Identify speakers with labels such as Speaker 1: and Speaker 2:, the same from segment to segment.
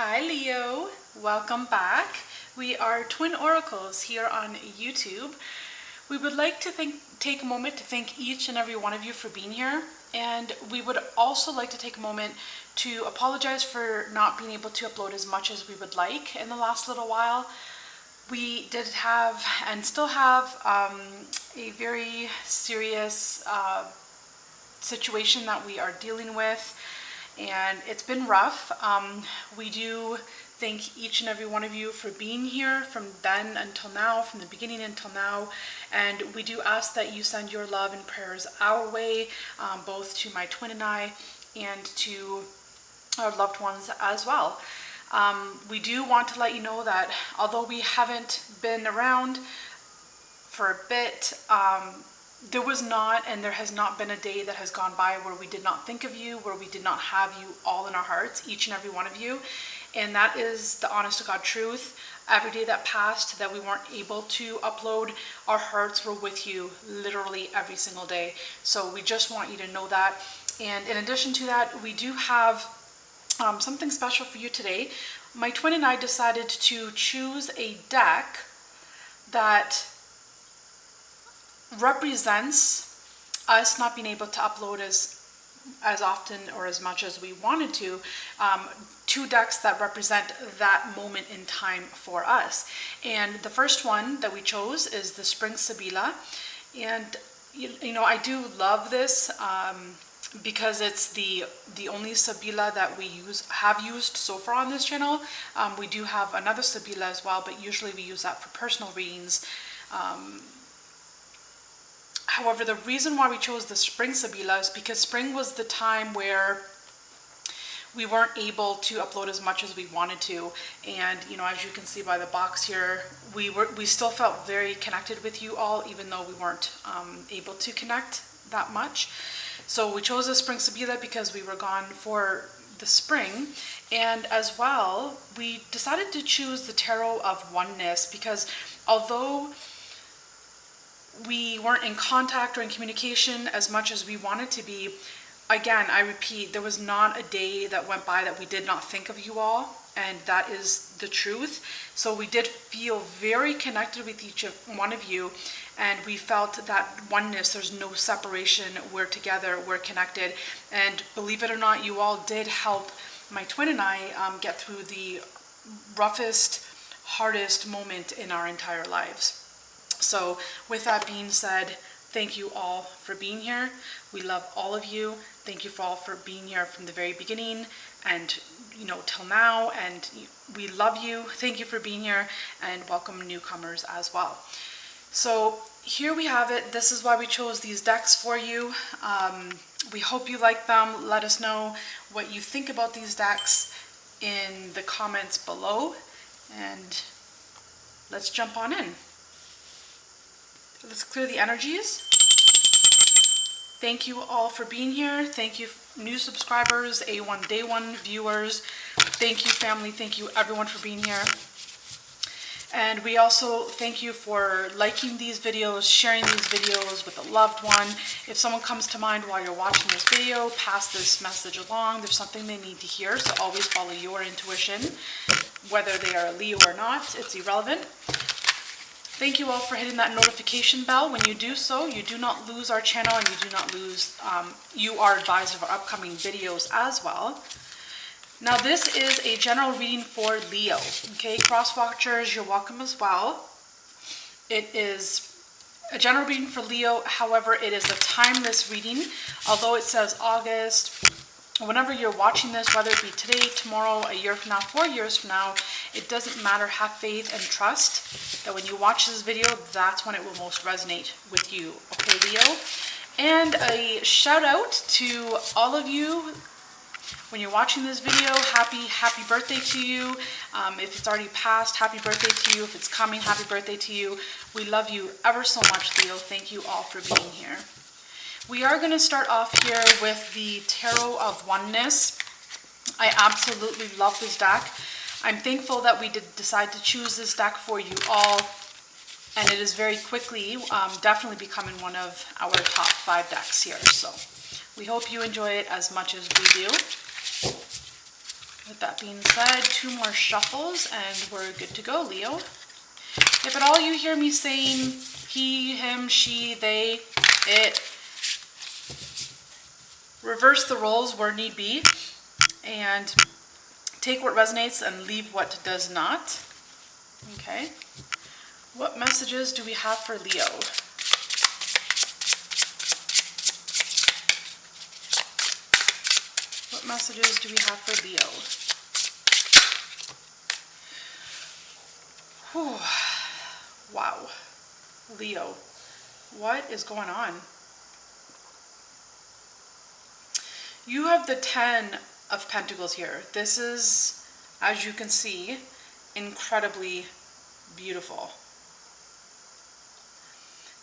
Speaker 1: Hi Leo, welcome back. We are Twin Oracles here on YouTube. We would like to take a moment to thank each and every one of you for being here, and we would also like to take a moment to apologize for not being able to upload as much as we would like in the last little while. We did have and still have a very serious situation that we are dealing with, and it's been rough. We do thank each and every one of you for being here from then until now, from the beginning until now, and we do ask that you send your love and prayers our way, both to my twin and I, and to our loved ones as well. We do want to let you know that although we haven't been around for a bit, there was not, and there has not been a day that has gone by where we did not think of you, where we did not have you all in our hearts, each and every one of you. And that is the honest to God truth. Every day that passed that we weren't able to upload, our hearts were with you literally every single day. So we just want you to know that. And in addition to that, we do have something special for you today. My twin and I decided to choose a deck that represents us not being able to upload as often or as much as we wanted to. Two decks that represent that moment in time for us. And the first one that we chose is the Spring Sibila. And you know, I do love this because it's the only Sibila that we have used so far on this channel. We do have another Sibila as well, but usually we use that for personal readings. However, the reason why we chose the Spring Sibila is because spring was the time where we weren't able to upload as much as we wanted to. And you know, as you can see by the box here, we still felt very connected with you all, even though we weren't able to connect that much. So we chose the Spring Sibila because we were gone for the spring. And as well, we decided to choose the Tarot of Oneness because although we weren't in contact or in communication as much as we wanted to be, again, I repeat, there was not a day that went by that we did not think of you all, and that is the truth. So we did feel very connected with each one of you, and we felt that oneness, there's no separation, we're together, we're connected. And believe it or not, you all did help my twin and I get through the roughest, hardest moment in our entire lives. So with that being said, thank you all for being here. We love all of you. Thank you for all for being here from the very beginning and, you know, till now. And we love you. Thank you for being here, and welcome newcomers as well. So here we have it. This is why we chose these decks for you. We hope you like them. Let us know what you think about these decks in the comments below, and let's jump on in. Let's clear the energies. Thank you all for being here. Thank you new subscribers, A1 Day 1 viewers. Thank you family. Thank you everyone for being here. And we also thank you for liking these videos, sharing these videos with a loved one. If someone comes to mind while you're watching this video, pass this message along. There's something they need to hear, so always follow your intuition. Whether they are a Leo or not, it's irrelevant. Thank you all for hitting that notification bell. When you do so, you do not lose our channel, and you do not lose, you are advised of our upcoming videos as well. Now this is a general reading for Leo. Okay, cross watchers, you're welcome as well. It is a general reading for Leo. However, it is a timeless reading. Although it says August, whenever you're watching this, whether it be today, tomorrow, a year from now, 4 years from now, it doesn't matter. Have faith and trust that when you watch this video, that's when it will most resonate with you. Okay, Leo? And a shout out to all of you. When you're watching this video, happy birthday to you. If it's already passed, happy birthday to you. If it's coming, happy birthday to you. We love you ever so much, Leo. Thank you all for being here. We are going to start off here with the Tarot of Oneness. I absolutely love this deck. I'm thankful that we did decide to choose this deck for you all, and it is very quickly definitely becoming one of our top 5 decks here. So we hope you enjoy it as much as we do. With that being said, 2 more shuffles and we're good to go, Leo. If at all you hear me saying he, him, she, they, it, reverse the roles where need be and take what resonates and leave what does not. Okay. What messages do we have for Leo? What messages do we have for Leo? Whew. Wow. Leo, what is going on? You have the 10 of Pentacles here. This is, as you can see, incredibly beautiful.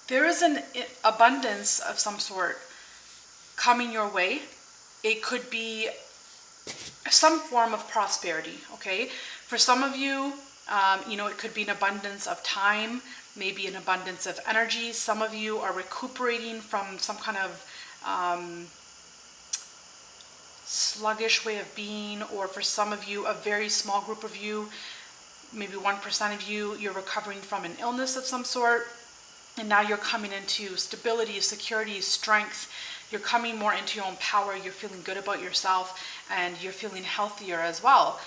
Speaker 1: There is an abundance of some sort coming your way. It could be some form of prosperity, okay? For some of you, it could be an abundance of time, maybe an abundance of energy. Some of you are recuperating from some kind of sluggish way of being, or for some of you, a very small group of you, maybe 1% of you, you're recovering from an illness of some sort, and now you're coming into stability, security, strength. You're coming more into your own power. You're feeling good about yourself, and you're feeling healthier as well.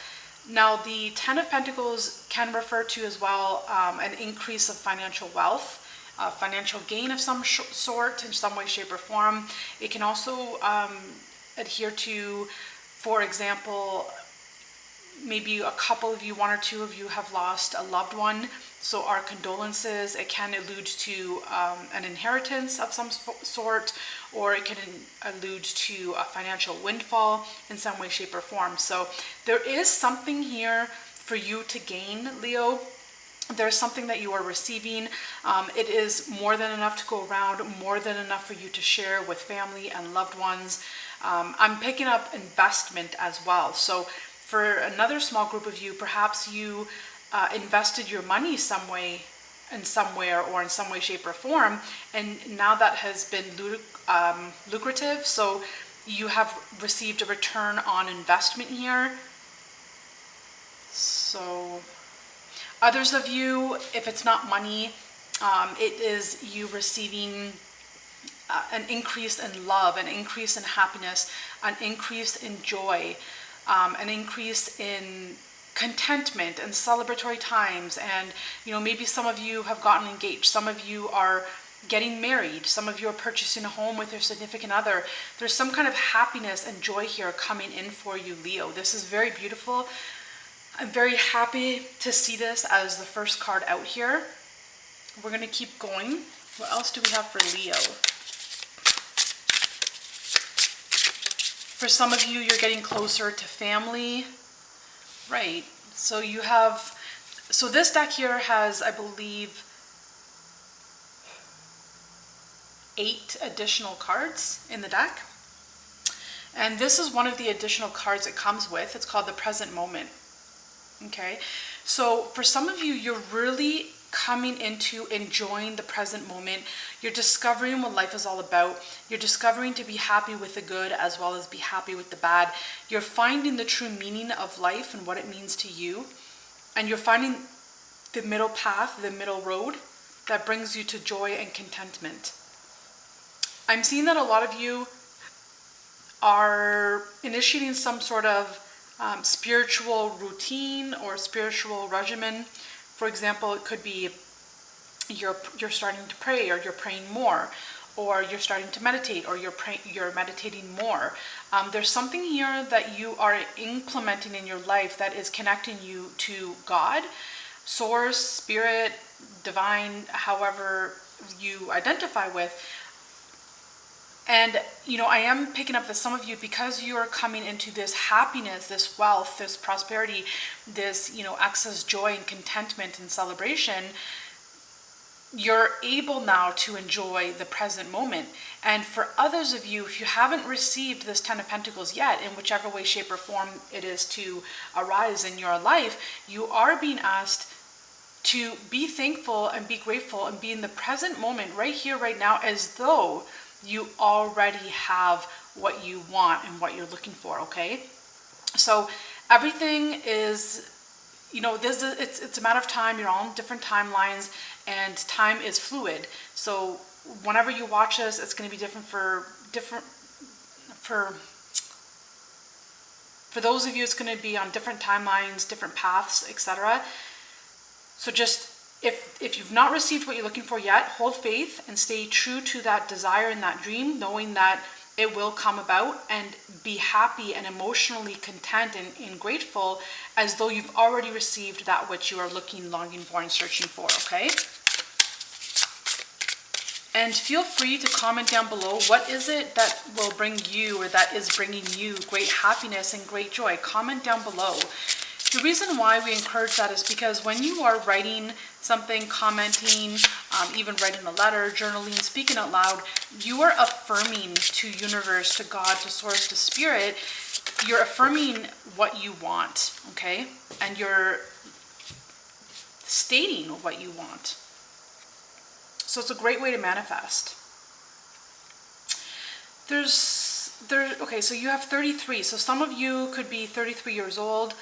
Speaker 1: Now, the 10 of Pentacles can refer to as well an increase of financial wealth, financial gain of some sort in some way, shape, or form. It can also adhere to, for example, maybe a couple of you, 1 or 2 of you have lost a loved one. So our condolences. It can allude to an inheritance of some sort, or it can allude to a financial windfall in some way, shape, or form. So there is something here for you to gain, Leo. There's something that you are receiving. It is more than enough to go around, more than enough for you to share with family and loved ones. I'm picking up investment as well. So for another small group of you, perhaps you invested your money some way, in somewhere, or in some way, shape, or form, and now that has been lucrative. So you have received a return on investment here. So others of you, if it's not money, it is you receiving an increase in love, an increase in happiness, an increase in joy, an increase in contentment and celebratory times. And maybe some of you have gotten engaged, some of you are getting married, some of you are purchasing a home with your significant other. There's some kind of happiness and joy here coming in for you, Leo. This is very beautiful. I'm very happy to see this as the first card out here. We're going to keep going. What else do we have for Leo? For some of you, you're getting closer to family. Right. So you have, so this deck here has, I believe, 8 additional cards in the deck. And this is one of the additional cards it comes with. It's called the present moment. Okay. So for some of you, you're really coming into enjoying the present moment. You're discovering what life is all about. You're discovering to be happy with the good as well as be happy with the bad. You're finding the true meaning of life and what it means to you. And you're finding the middle path, the middle road that brings you to joy and contentment. I'm seeing that a lot of you are initiating some sort of spiritual routine or spiritual regimen. For example, it could be you're starting to pray, or you're praying more, or you're starting to meditate, or you're meditating more. There's something here that you are implementing in your life that is connecting you to God, source, spirit, divine, however you identify with. And, I am picking up that some of you, because you are coming into this happiness, this wealth, this prosperity, this, excess joy and contentment and celebration, you're able now to enjoy the present moment. And for others of you, if you haven't received this 10 of Pentacles yet, in whichever way, shape, or form it is to arise in your life, you are being asked to be thankful and be grateful and be in the present moment right here, right now, as though you already have what you want and what you're looking for, okay? So everything is, it's a matter of time. You're all on different timelines, and time is fluid. So whenever you watch this, it's going to be different for those of you. It's going to be on different timelines, different paths, etc. So just if you've not received what you're looking for yet, hold faith and stay true to that desire and that dream, knowing that it will come about, and be happy and emotionally content and grateful as though you've already received that which you are looking, longing for, and searching for, okay? And feel free to comment down below, what is it that will bring you, or that is bringing you great happiness and great joy? Comment down below. The reason why we encourage that is because when you are writing something, commenting, even writing a letter, journaling, speaking out loud, you are affirming to universe, to God, to source, to spirit. You're affirming what you want, okay? And you're stating what you want. So it's a great way to manifest. Okay, so you have 33. So some of you could be 33 years old.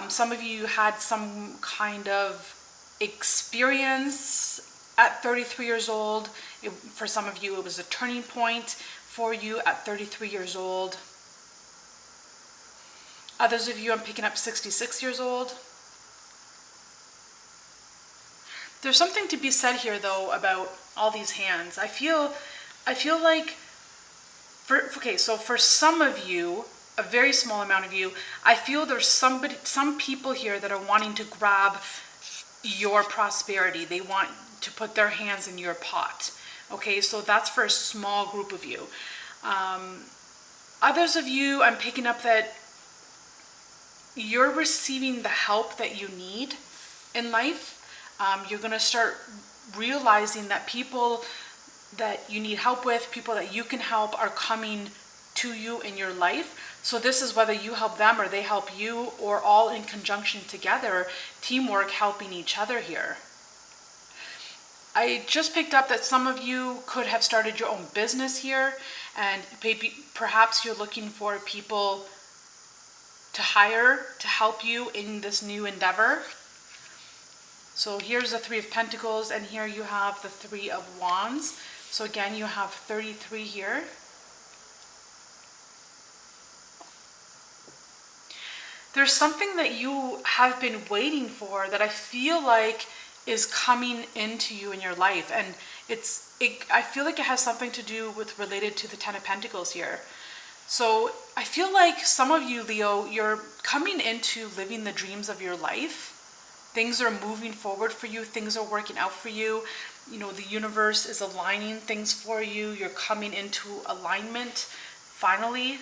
Speaker 1: Some of you had some kind of experience at 33 years old. For some of you, it was a turning point for you at 33 years old. Others of you, I'm picking up 66 years old. There's something to be said here, though, about all these hands. I feel like, so for some of you, a very small amount of you, I feel there's some people here that are wanting to grab your prosperity. They want to put their hands in your pot. Okay, so that's for a small group of you. Others of you, I'm picking up that you're receiving the help that you need in life. You're going to start realizing that people that you need help with, people that you can help, are coming to you in your life. So this is whether you help them or they help you, or all in conjunction together, teamwork, helping each other here. I just picked up that some of you could have started your own business here, and perhaps you're looking for people to hire to help you in this new endeavor. So here's the 3 of Pentacles, and here you have the 3 of Wands. So again, you have 33 here. There's something that you have been waiting for that I feel like is coming into you in your life, and I feel like it has something to do with, related to the 10 of Pentacles here. So I feel like some of you, Leo, you're coming into living the dreams of your life. Things are moving forward for you. Things are working out for you. You know, the universe is aligning things for you. You're coming into alignment, finally.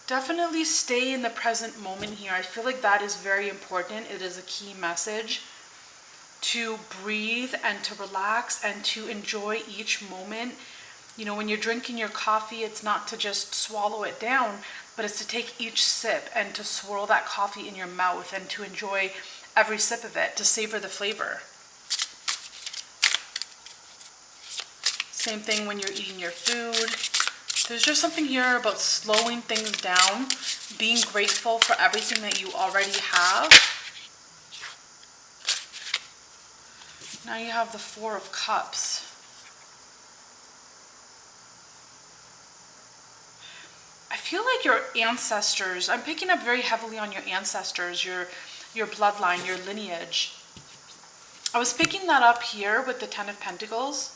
Speaker 1: Definitely stay in the present moment here. I feel like that is very important. It is a key message to breathe and to relax and to enjoy each moment. You know, when you're drinking your coffee, it's not to just swallow it down, but it's to take each sip and to swirl that coffee in your mouth and to enjoy every sip of it, to savor the flavor. Same thing when you're eating your food. There's just something here about slowing things down, being grateful for everything that you already have. Now you have the 4 of Cups. I feel like your ancestors, I'm picking up very heavily on your ancestors, your bloodline, your lineage. I was picking that up here with the 10 of Pentacles.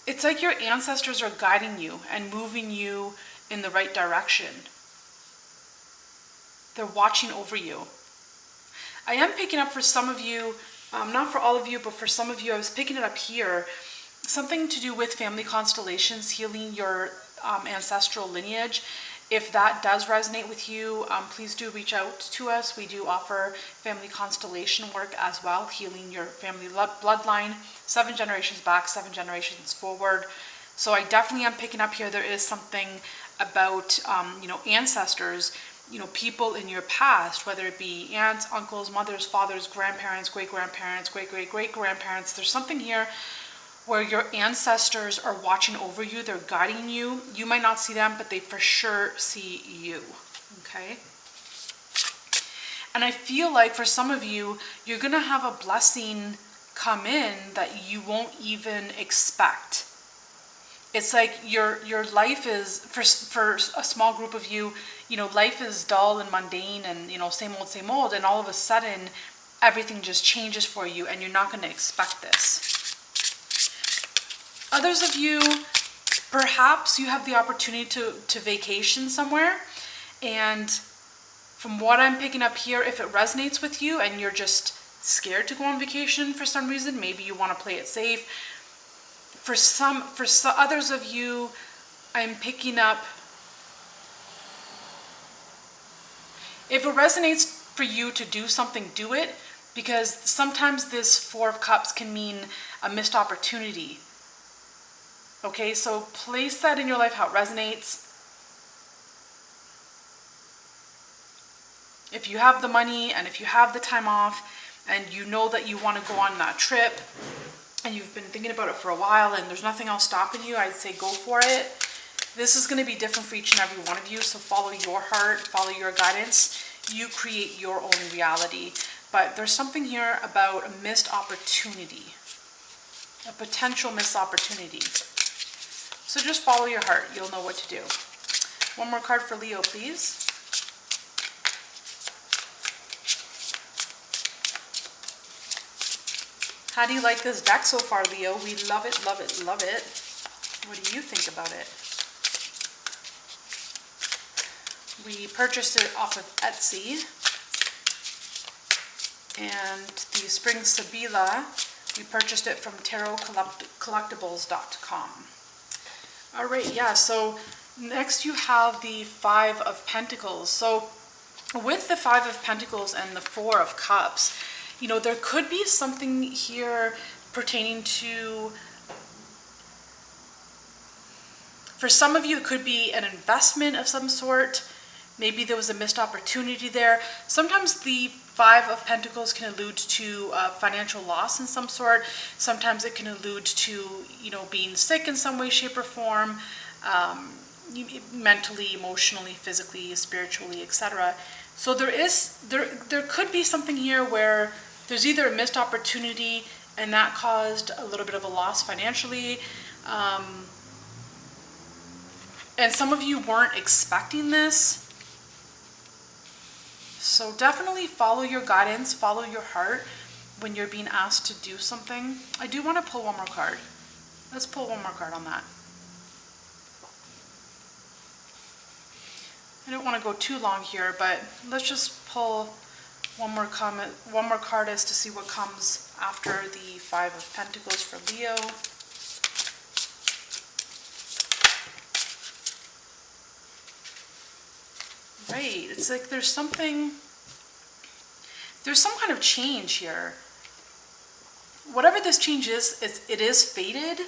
Speaker 1: It's like your ancestors are guiding you and moving you in the right direction. They're watching over you. I am picking up for some of you, not for all of you, but for some of you, I was picking it up here. Something to do with family constellations, healing your ancestral lineage. If that does resonate with you, please do reach out to us. We do offer family constellation work as well, healing your family bloodline, 7 generations back, 7 generations forward. So I definitely am picking up here. There is something about ancestors people in your past, whether it be aunts, uncles, mothers, fathers, grandparents, great-grandparents, great-great-great-grandparents. There's something here where your ancestors are watching over you, they're guiding you. You might not see them, but they for sure see you, okay? And I feel like for some of you, you're gonna have a blessing come in that you won't even expect. It's like your life is, for a small group of you, life is dull and mundane and, same old, and all of a sudden, everything just changes for you and you're not gonna expect this. Others of you, perhaps you have the opportunity to vacation somewhere, and from what I'm picking up here, if it resonates with you and you're just scared to go on vacation for some reason, maybe you want to play it safe. For some others of you, I'm picking up, if it resonates for you to do something, do it, because sometimes this Four of Cups can mean a missed opportunity. Okay, so place that in your life how it resonates. If you have the money and if you have the time off and you know that you want to go on that trip and you've been thinking about it for a while and there's nothing else stopping you, I'd say go for it. This is going to be different for each and every one of you, so follow your heart, follow your guidance. You create your own reality. But there's something here about a missed opportunity, a potential missed opportunity. So just follow your heart. You'll know what to do. One more card for Leo, please. How do you like this deck so far, Leo? We love it, love it, love it. What do you think about it? We purchased it off of Etsy. And the Spring Sabila, we purchased it from tarotcollectibles.com. All right, yeah, so next you have the Five of Pentacles. So with the Five of Pentacles and the Four of Cups, there could be something here pertaining to, for some of you, it could be an investment of some sort. Maybe there was a missed opportunity there. Sometimes the Five of Pentacles can allude to financial loss in some sort. Sometimes it can allude to, being sick in some way, shape, or form, mentally, emotionally, physically, spiritually, etc. So there could be something here where there's either a missed opportunity and that caused a little bit of a loss financially, and some of you weren't expecting this. So definitely follow your guidance, follow your heart when you're being asked to do something. I do want to pull one more card. Let's pull one more card on that. I don't want to go too long here, but let's just pull one more card as to see what comes after the Five of Pentacles for Leo. Right, it's like there's some kind of change here. Whatever this change is, it is fated.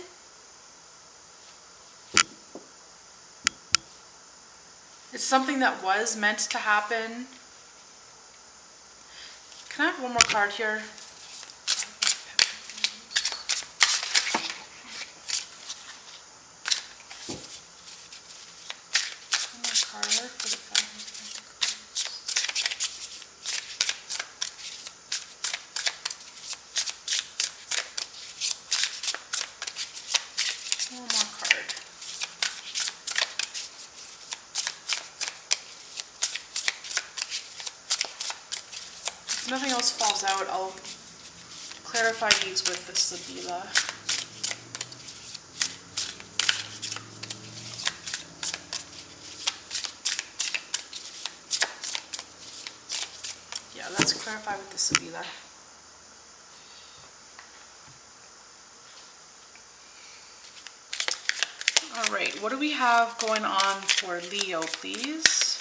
Speaker 1: It's something that was meant to happen. Can I have one more card here? One more card for the Five of Pentacles. One more card. If nothing else falls out, I'll clarify these with the Sabila. Yeah, let's clarify with the Sabila. All right, what do we have going on for Leo, please?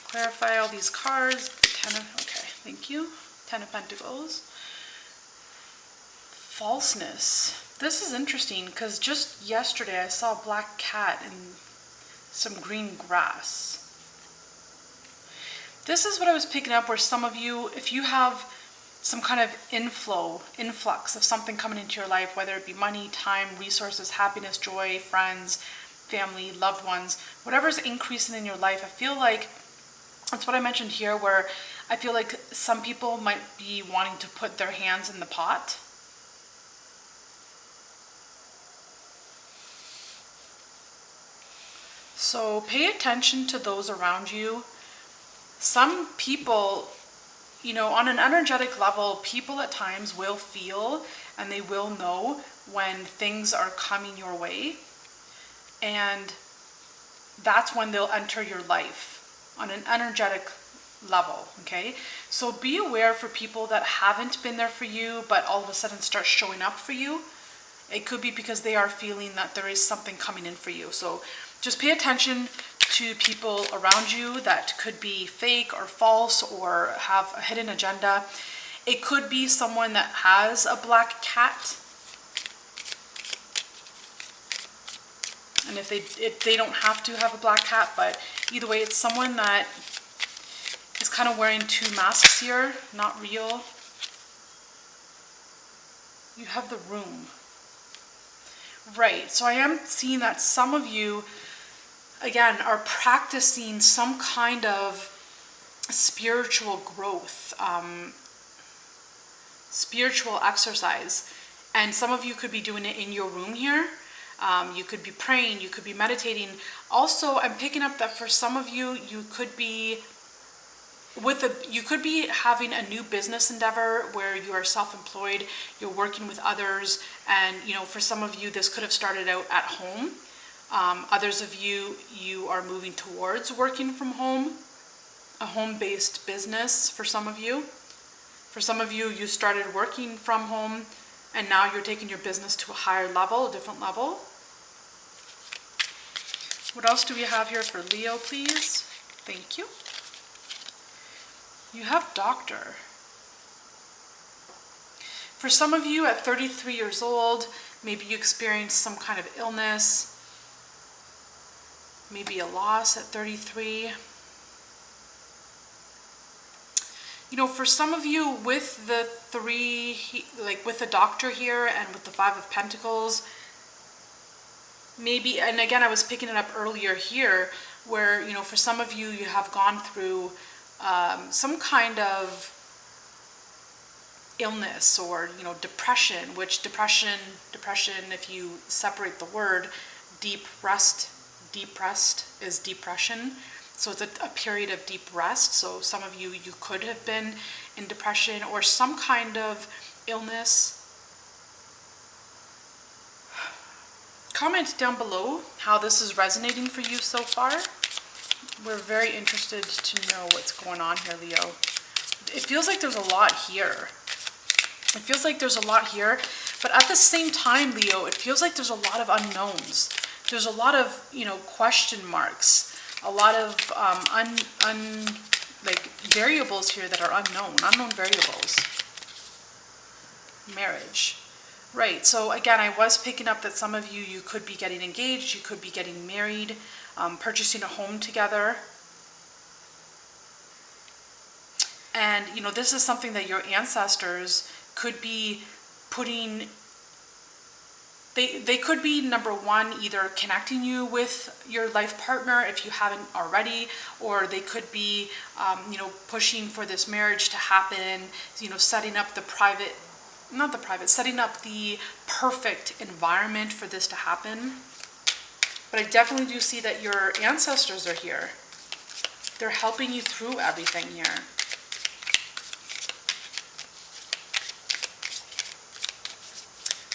Speaker 1: Clarify all these cards. Okay, thank you. Ten of Pentacles. Falseness. This is interesting because just yesterday I saw a black cat in some green grass. This is what I was picking up, where some of you, if you have some kind of influx of something coming into your life, whether it be money, time, resources, happiness, joy, friends, family, loved ones, whatever's increasing in your life, I feel like that's what I mentioned here, where I feel like some people might be wanting to put their hands in the pot. So pay attention to those around you. Some people, you know, on an energetic level, people at times will feel and they will know when things are coming your way. And that's when they'll enter your life on an energetic level, okay? So be aware for people that haven't been there for you, but all of a sudden start showing up for you. It could be because they are feeling that there is something coming in for you. So just pay attention to people around you that could be fake or false or have a hidden agenda. It could be someone that has a black cat. And if they don't have to have a black cat, but either way, it's someone that is kind of wearing two masks here, not real. You have the Room. Right, so I am seeing that some of you, again, are practicing some kind of spiritual growth, spiritual exercise. And some of you could be doing it in your room here. You could be praying, you could be meditating. Also, I'm picking up that for some of you, you could be having a new business endeavor where you are self-employed, you're working with others, and you know, for some of you this could have started out at home. Others of you are moving towards working from home, a home-based business for some of you. For some of you, you started working from home and now you're taking your business to a higher level, a different level. What else do we have here for Leo, please? Thank you. You have Doctor. For some of you at 33 years old, maybe you experienced some kind of illness, maybe a loss at 33. You know, for some of you with the with the Doctor here and with the Five of Pentacles, maybe, and again, I was picking it up earlier here, where, you know, for some of you, you have gone through some kind of illness or, you know, depression, which depression, if you separate the word, depressed is depression. So it's a period of deep rest. So some of you could have been in depression or some kind of illness. Comment down below how this is resonating for you so far. We're very interested to know what's going on here, Leo. It feels like there's a lot here. It feels like there's a lot here, but at the same time, Leo, it feels like there's a lot of unknowns. There's a lot of, you know, question marks. A lot of variables here that are unknown variables. Marriage. Right, so again, I was picking up that some of you could be getting engaged, you could be getting married, purchasing a home together. And, you know, this is something that your ancestors could be putting. They could be, number one, either connecting you with your life partner if you haven't already, or they could be, you know, pushing for this marriage to happen, you know, setting up setting up the perfect environment for this to happen. But I definitely do see that your ancestors are here. They're helping you through everything here.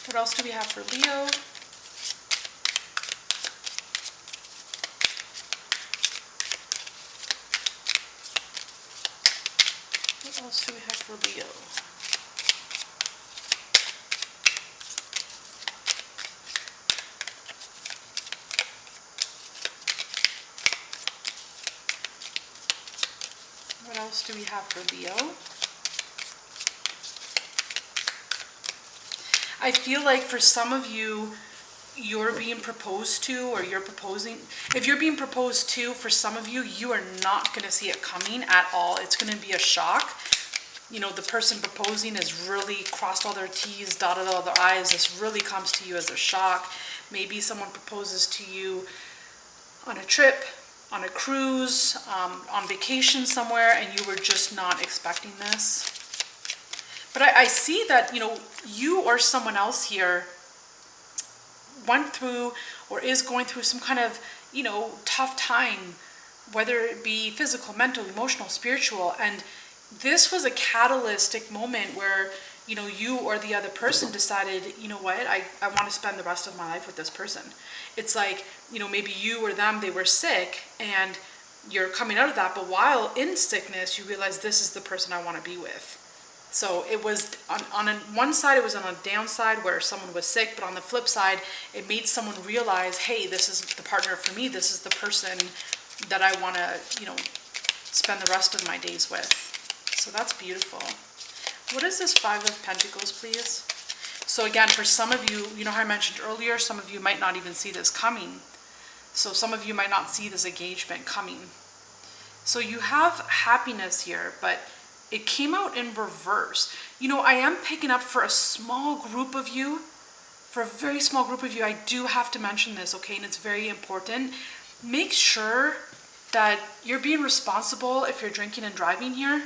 Speaker 1: What else do we have for Leo? What else do we have for Leo? What else do we have for Leo? I feel like for some of you, you're being proposed to, or you're proposing, if you're being proposed to, for some of you, you are not going to see it coming at all. It's going to be a shock. You know, the person proposing has really crossed all their T's, dotted all their I's. This really comes to you as a shock. Maybe someone proposes to you on a trip, on a cruise, on vacation somewhere, and you were just not expecting this. But I see that, you know, you or someone else here went through or is going through some kind of, you know, tough time, whether it be physical, mental, emotional, spiritual. And this was a catalytic moment where, you know, you or the other person decided, you know what, I want to spend the rest of my life with this person. It's like, you know, maybe you or them, they were sick and you're coming out of that, but while in sickness, you realize this is the person I want to be with. So it was on one side, it was on a downside where someone was sick, but on the flip side, it made someone realize, hey, this is the partner for me. This is the person that I want to, you know, spend the rest of my days with. So that's beautiful. What is this Five of Pentacles, please? So again, for some of you, you know how I mentioned earlier, some of you might not even see this coming. So some of you might not see this engagement coming. So you have happiness here, but it came out in reverse. You know, I am picking up for a small group of you, for a very small group of you, I do have to mention this, okay? And it's very important. Make sure that you're being responsible if you're drinking and driving here.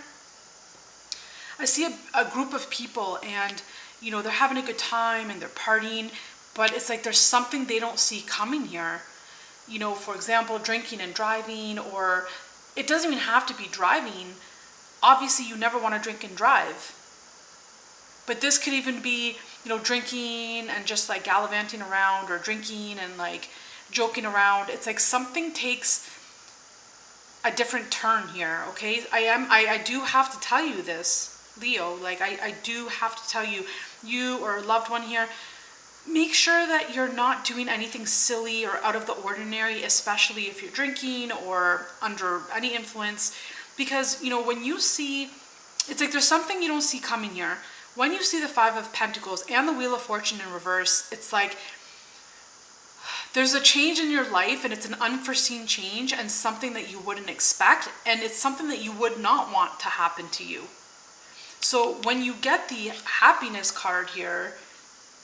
Speaker 1: I see a group of people and, you know, they're having a good time and they're partying, but it's like there's something they don't see coming here. You know, for example, drinking and driving, or it doesn't even have to be driving. Obviously, you never want to drink and drive. But this could even be, you know, drinking and just like gallivanting around, or drinking and like joking around. It's like something takes a different turn here, okay? I do have to tell you this, Leo. Like, I do have to tell you, you or a loved one here, make sure that you're not doing anything silly or out of the ordinary, especially if you're drinking or under any influence. Because, you know, when you see, it's like there's something you don't see coming here. When you see the Five of Pentacles and the Wheel of Fortune in reverse, it's like there's a change in your life, and it's an unforeseen change and something that you wouldn't expect, and it's something that you would not want to happen to you. So when you get the happiness card here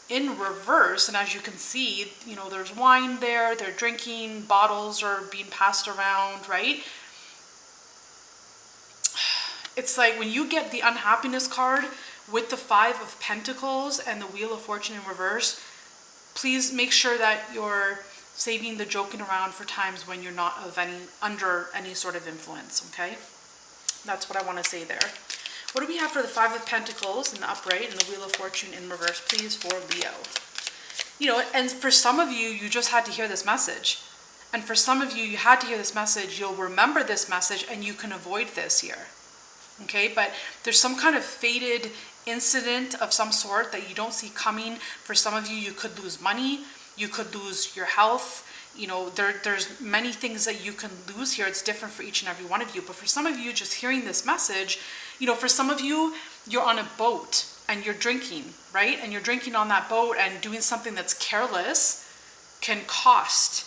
Speaker 1: in reverse, and as you can see, you know, there's wine there, they're drinking, bottles are being passed around, right? It's like when you get the unhappiness card with the Five of Pentacles and the Wheel of Fortune in reverse, please make sure that you're saving the joking around for times when you're not under any sort of influence, okay? That's what I want to say there. What do we have for the Five of Pentacles in the upright and the Wheel of Fortune in reverse, please, for Leo? You know, and for some of you, you just had to hear this message. And for some of you, you had to hear this message. You'll remember this message and you can avoid this here. Okay, but there's some kind of fated incident of some sort that you don't see coming. For some of you, you could lose money, you could lose your health. You know, there's many things that you can lose here. It's different for each and every one of you. But for some of you, just hearing this message, you know, for some of you, you're on a boat and you're drinking, right? And you're drinking on that boat, and doing something that's careless can cost.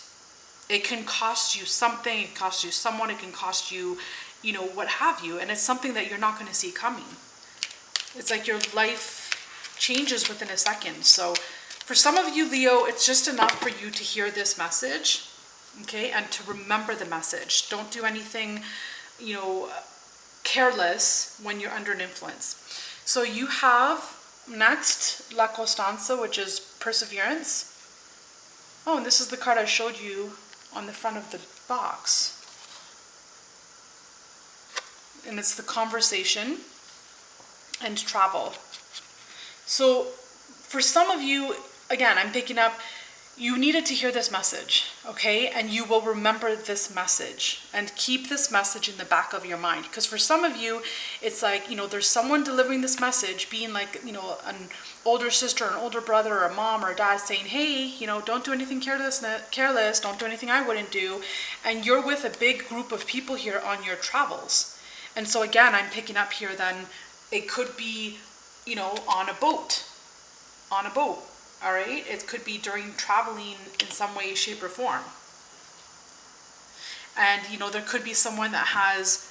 Speaker 1: It can cost you something, it can cost you someone, it can cost you, you know, what have you. And it's something that you're not going to see coming. It's like your life changes within a second. So for some of you, Leo, it's just enough for you to hear this message, okay, and to remember the message. Don't do anything, you know, careless when you're under an influence. So you have next La Costanza, which is perseverance. Oh, and this is the card I showed you on the front of the box. And it's the conversation and travel. So for some of you, again, I'm picking up, you needed to hear this message, okay? And you will remember this message and keep this message in the back of your mind. Because for some of you, it's like, you know, there's someone delivering this message, being like, you know, an older sister, an older brother, or a mom or a dad saying, hey, you know, don't do anything careless, don't do anything I wouldn't do. And you're with a big group of people here on your travels. And so again, I'm picking up here then, it could be, you know, on a boat. all right? It could be during traveling in some way, shape, or form. And, you know, there could be someone that has,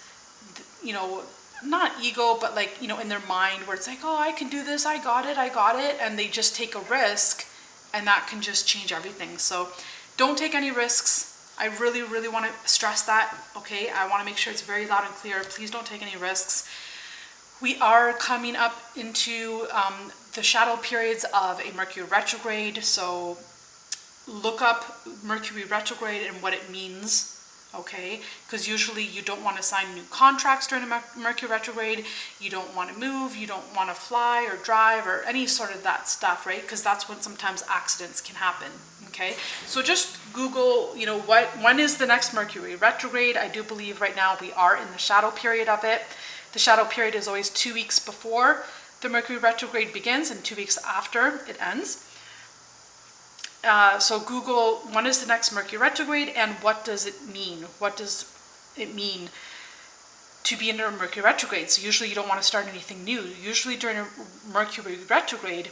Speaker 1: you know, not ego, but like, you know, in their mind where it's like, oh, I can do this, I got it. And they just take a risk, and that can just change everything. So don't take any risks. I really, really want to stress that, okay? I want to make sure it's very loud and clear. Please don't take any risks. We are coming up into the shadow periods of a Mercury retrograde. So look up Mercury retrograde and what it means. Okay, because usually you don't want to sign new contracts during a Mercury retrograde. You don't want to move. You don't want to fly or drive or any sort of that stuff, right? Because that's when sometimes accidents can happen. Okay, so just Google, you know, when is the next Mercury retrograde? I do believe right now we are in the shadow period of it. The shadow period is always 2 weeks before the Mercury retrograde begins and 2 weeks after it ends. So Google, when is the next Mercury retrograde and what does it mean? What does it mean to be in a Mercury retrograde? So usually you don't want to start anything new. Usually during a Mercury retrograde,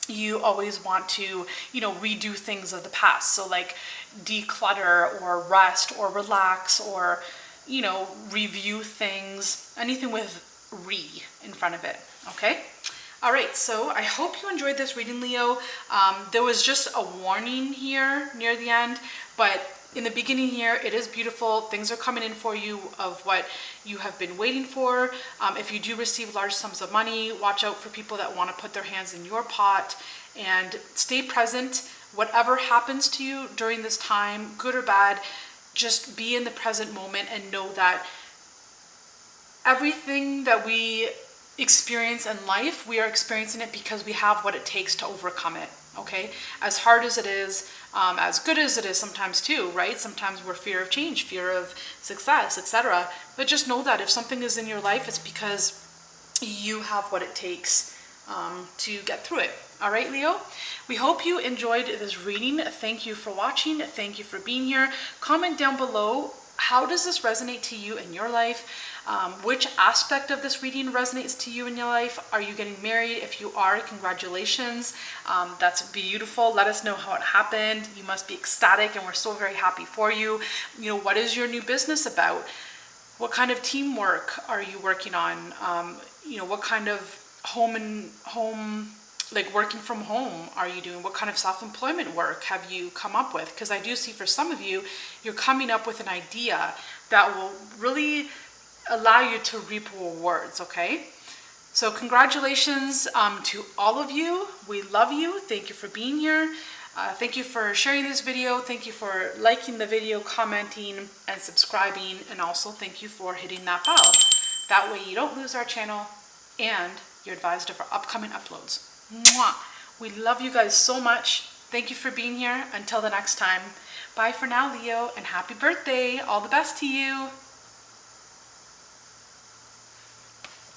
Speaker 1: you always want to, you know, redo things of the past. So like declutter or rest or relax or, you know, review things, anything with re in front of it, okay? All right, so I hope you enjoyed this reading, Leo. There was just a warning here near the end, but in the beginning here, it is beautiful. Things are coming in for you of what you have been waiting for. If you do receive large sums of money, watch out for people that want to put their hands in your pot, and stay present. Whatever happens to you during this time, good or bad, just be in the present moment and know that everything that we experience in life, we are experiencing it because we have what it takes to overcome it, okay? As hard as it is, as good as it is sometimes too, right? Sometimes we're fear of change, fear of success, etc. But just know that if something is in your life, it's because you have what it takes to get through it. All right, Leo? We hope you enjoyed this reading. Thank you for watching. Thank you for being here. Comment down below, how does this resonate to you in your life? Which aspect of this reading resonates to you in your life? Are you getting married? If you are, congratulations. That's beautiful. Let us know how it happened. You must be ecstatic, and we're so very happy for you. You know, what is your new business about? What kind of teamwork are you working on? You know, what kind of home, like working from home are you doing? What kind of self-employment work have you come up with? Because I do see for some of you, you're coming up with an idea that will really allow you to reap rewards, okay? So congratulations to all of you. We love you. Thank you for being here. Thank you for sharing this video. Thank you for liking the video, commenting, and subscribing. And also thank you for hitting that bell. That way you don't lose our channel and you're advised of our upcoming uploads. Mwah! We love you guys so much. Thank you for being here. Until the next time. Bye for now, Leo, and happy birthday. All the best to you.